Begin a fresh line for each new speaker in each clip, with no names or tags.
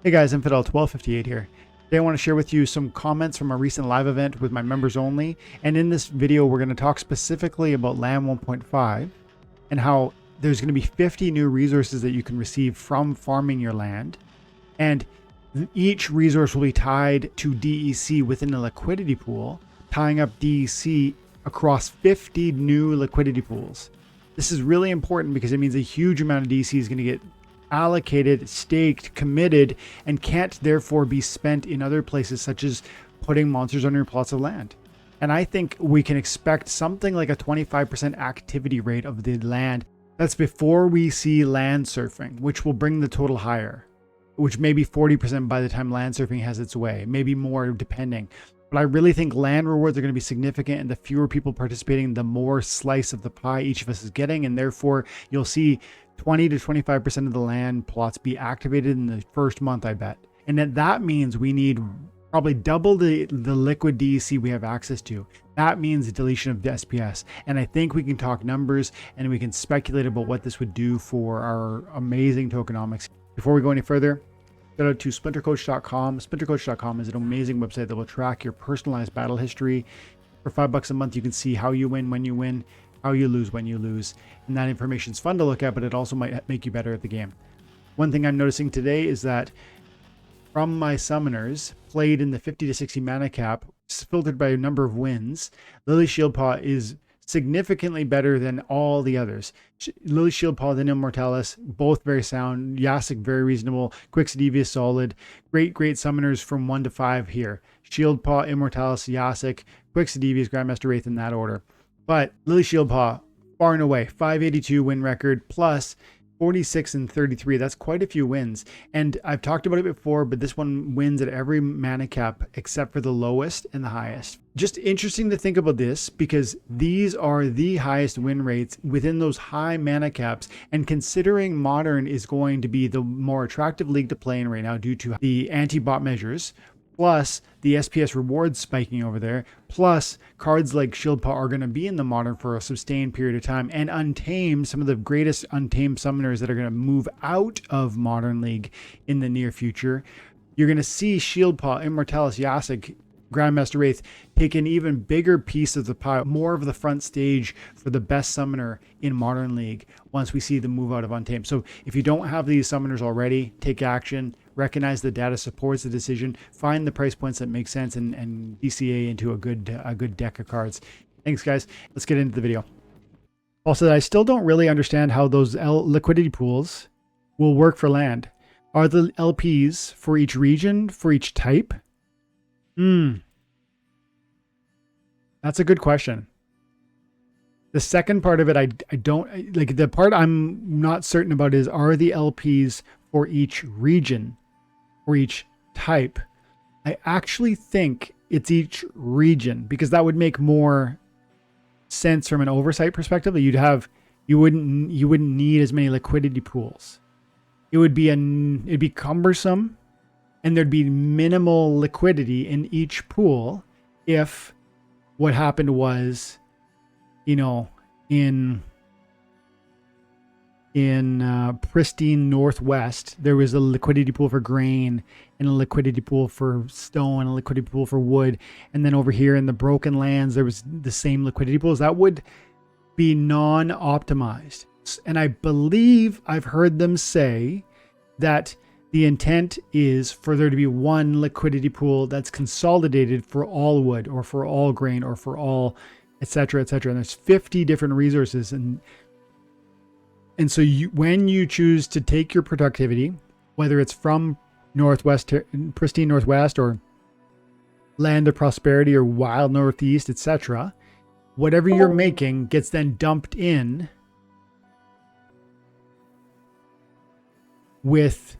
Hey guys, Infidel1258 here. Today I want to share with you some comments from a recent live event with my members only. And in this video, we're going to talk specifically about LAN 1.5 and how there's going to be 50 new resources that you can receive from farming your land. And each resource will be tied to DEC within a liquidity pool, tying up DEC across 50 new liquidity pools. This is really important because it means a huge amount of DEC is going to get allocated, staked, committed, and can't therefore be spent in other places such as putting monsters on your plots of land. And I think we can expect something like a 25% activity rate of the land. That's before we see land surfing, which will bring the total higher, which may be 40% by the time land surfing has its way, maybe more depending. But I really think land rewards are going to be significant, and the fewer people participating, the more slice of the pie each of us is getting, and therefore you'll see 20 to 25% of the land plots be activated in the first month, I bet. And that means we need probably double the liquid DEC we have access to. That means deletion of the SPS. And I think we can talk numbers and we can speculate about what this would do for our amazing tokenomics. Before we go any further, shout out to SPLINTERCOACH.com. SPLINTERCOACH.com is an amazing website that will track your personalized battle history. For $5 a month, you can see how you win, when you win, how you lose, when you lose. And that information is fun to look at, but it also might make you better at the game. One thing I'm noticing today is that from my summoners played in the 50 to 60 mana cap, filtered by a number of wins, Lily Shieldpaw is significantly better than all the others. Lily Shieldpaw, then Immortalis, both very sound. Yasik, very reasonable. Quixodevious, solid. Great summoners from 1 to 5 here. Shieldpaw, Immortalis, Yasik, Quixodevious, Grandmaster Wraith in that order. But Lily Shieldpaw, far and away, 582 win record plus 46 and 33. That's quite a few wins. And I've talked about it before, but this one wins at every mana cap except for the lowest and the highest. Just interesting to think about this because these are the highest win rates within those high mana caps. And considering Modern is going to be the more attractive league to play in right now due to the anti-bot measures, plus the SPS rewards spiking over there, plus cards like Shieldpaw are going to be in the Modern for a sustained period of time, and Untamed, some of the greatest Untamed summoners that are going to move out of Modern League in the near future. You're going to see Shieldpaw, Immortalis, Yasik, Grandmaster Wraith take an even bigger piece of the pie, more of the front stage for the best summoner in Modern League once we see the move out of Untamed. So if you don't have these summoners already, take action, recognize the data supports the decision, find the price points that make sense, and DCA into a good deck of cards. Thanks guys. Let's get into the video. Also, I still don't really understand how those liquidity pools will work for land. Are the LPs for each region, for each type? That's a good question. The second part of it, I don't like. The part I'm not certain about is, are the LPs for each region, for each type? I actually think it's each region because that would make more sense from an oversight perspective. That you wouldn't need as many liquidity pools. It'd be cumbersome. And there'd be minimal liquidity in each pool if what happened was, you know, in pristine Northwest, there was a liquidity pool for grain and a liquidity pool for stone and a liquidity pool for wood. And then over here in the broken lands, there was the same liquidity pools. That would be non-optimized. And I believe I've heard them say that the intent is for there to be one liquidity pool that's consolidated for all wood or for all grain or for all, etc., etc. And there's 50 different resources. And so when you choose to take your productivity, whether it's from pristine Northwest or land of prosperity or wild Northeast, etc., whatever you're making gets then dumped in with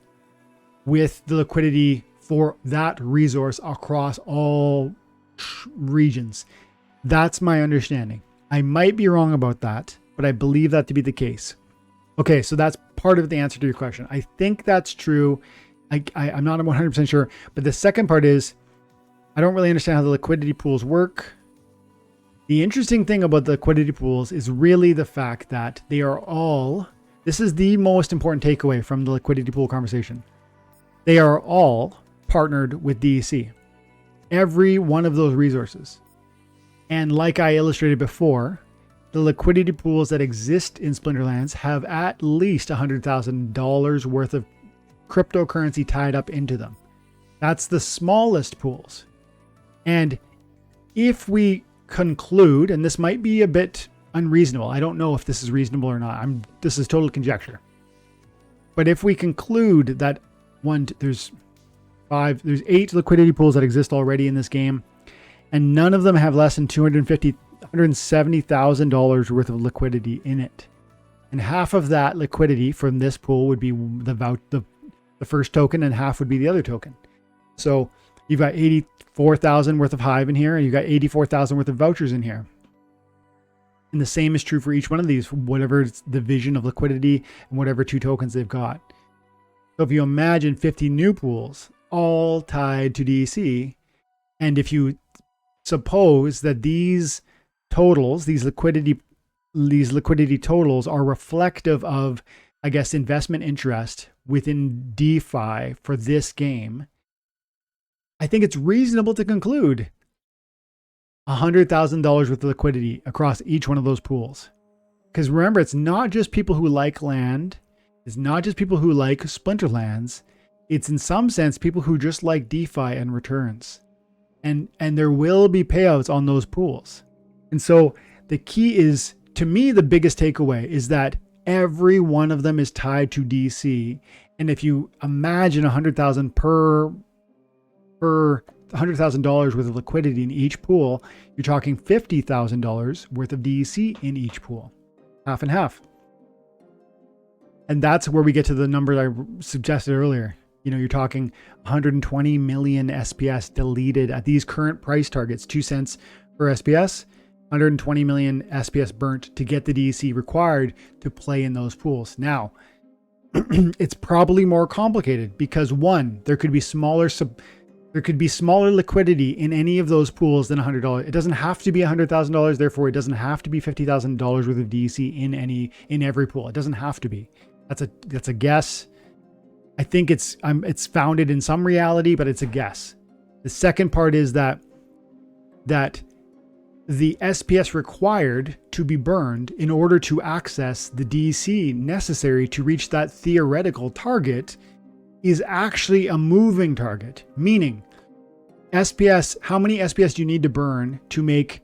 the liquidity for that resource across all regions. That's my understanding. I might be wrong about that, but I believe that to be the case. Okay, so that's part of the answer to your question. I think that's true. I'm not 100% sure, but the second part is I don't really understand how the liquidity pools work. The interesting thing about the liquidity pools is really the fact that they are all, this is the most important takeaway from the liquidity pool conversation. They are all partnered with DEC. Every one of those resources. And like I illustrated before, the liquidity pools that exist in Splinterlands have at least $100,000 worth of cryptocurrency tied up into them. That's the smallest pools. And if we conclude, and this might be a bit unreasonable, I don't know if this is reasonable or not. This is total conjecture. But if we conclude that there's 8 liquidity pools that exist already in this game, and none of them have less than $170,000 worth of liquidity in it. And half of that liquidity from this pool would be the first token, and half would be the other token. So you've got 84,000 worth of Hive in here, and you've got 84,000 worth of vouchers in here. And the same is true for each one of these, whatever the vision of liquidity and whatever 2 tokens they've got. So if you imagine 50 new pools, all tied to DEC, and if you suppose that these totals, these liquidity totals are reflective of, I guess, investment interest within DeFi for this game, I think it's reasonable to conclude $100,000 worth of liquidity across each one of those pools. Because remember, it's not just people who like land. It's not just people who like Splinterlands. It's in some sense people who just like DeFi and returns. And there will be payouts on those pools. And so the key is, to me, the biggest takeaway is that every one of them is tied to DC. And if you imagine $100,000 per $100,000 worth of liquidity in each pool, you're talking $50,000 worth of DEC in each pool, half and half. And that's where we get to the number I suggested earlier. You know, you're talking 120 million SPS deleted at these current price targets, 2 cents per SPS, 120 million SPS burnt to get the DEC required to play in those pools. Now, it's probably more complicated because, one, there could be smaller liquidity in any of those pools than $100. It doesn't have to be $100,000. Therefore, it doesn't have to be $50,000 worth of DEC in every pool. It doesn't have to be. That's a guess. I think it's founded in some reality, but it's a guess. The second part is that the SPS required to be burned in order to access the DEC necessary to reach that theoretical target is actually a moving target. Meaning, SPS, how many SPS do you need to burn to make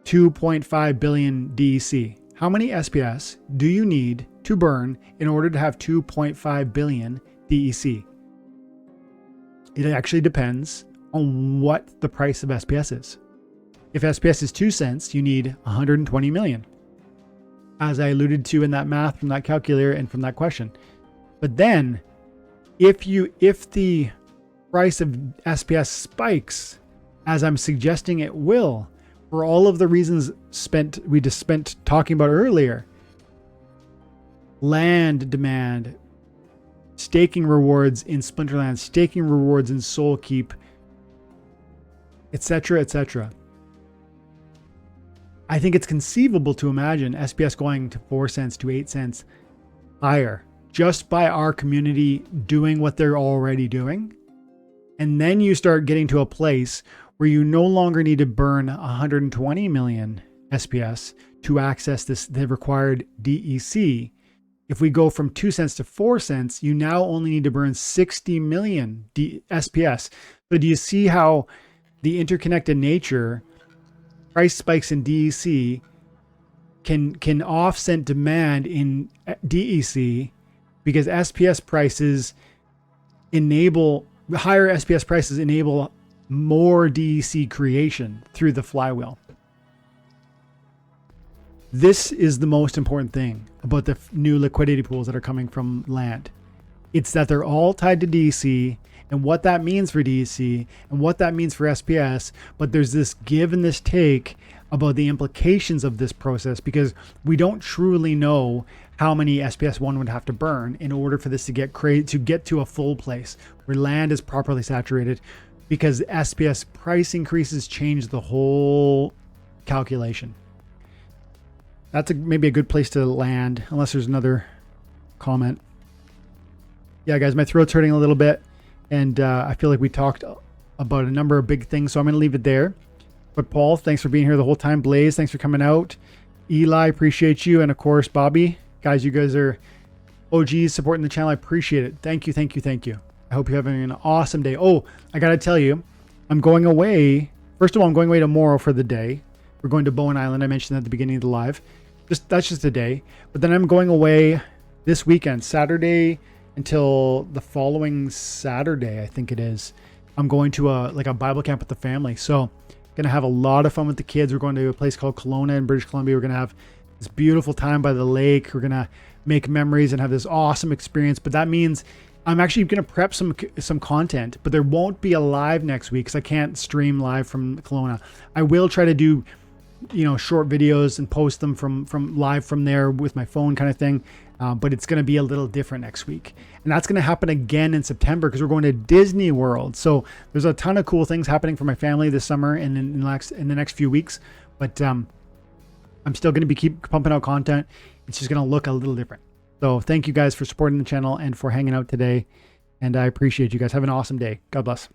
2.5 billion DEC? How many SPS do you need to burn in order to have 2.5 billion DEC? It actually depends on what the price of SPS is. If SPS is 2 cents, you need 120 million. As I alluded to in that math from that calculator and from that question. But then if the price of SPS spikes, as I'm suggesting it will, for all of the reasons we just spent talking about earlier, land demand, staking rewards in Splinterlands, staking rewards in Soulkeep, etc., etc. I think it's conceivable to imagine SPS going to 4 cents to 8 cents higher just by our community doing what they're already doing. And then you start getting to a place where you no longer need to burn 120 million SPS to access the required DEC. If we go from 2 cents to 4 cents, you now only need to burn 60 million SPS. But do you see how the interconnected nature, price spikes in DEC can offset demand in DEC, because SPS prices higher SPS prices enable more DEC creation through the flywheel. This is the most important thing about the new liquidity pools that are coming from land. It's that they're all tied to DEC and what that means for DEC and what that means for SPS. But there's this give and this take about the implications of this process, because we don't truly know how many SPS one would have to burn in order for this to get to a full place where land is properly saturated, because SPS price increases change the whole calculation. That's maybe a good place to land, unless there's another comment. Yeah, guys, my throat's hurting a little bit, and I feel like we talked about a number of big things, so I'm going to leave it there. But Paul, thanks for being here the whole time. Blaze, thanks for coming out. Eli, appreciate you. And of course, Bobby, guys, you guys are OGs supporting the channel. I appreciate it. Thank you, thank you, thank you. I hope you're having an awesome day. Oh, I got to tell you, I'm going away. First of all, I'm going away tomorrow for the day. We're going to Bowen Island. I mentioned that at the beginning of the live. That's just a day. But then I'm going away this weekend, Saturday until the following Saturday, I think it is. I'm going to a Bible camp with the family. So going to have a lot of fun with the kids. We're going to a place called Kelowna in British Columbia. We're going to have this beautiful time by the lake. We're going to make memories and have this awesome experience. But that means I'm actually going to prep some content, but there won't be a live next week because I can't stream live from Kelowna. I will try to do, short videos and post them from live from there with my phone kind of thing. But it's going to be a little different next week. And that's going to happen again in September because we're going to Disney World. So there's a ton of cool things happening for my family this summer and in the next few weeks. But I'm still going to keep pumping out content. It's just going to look a little different. So thank you guys for supporting the channel and for hanging out today. And I appreciate you guys. Have an awesome day. God bless.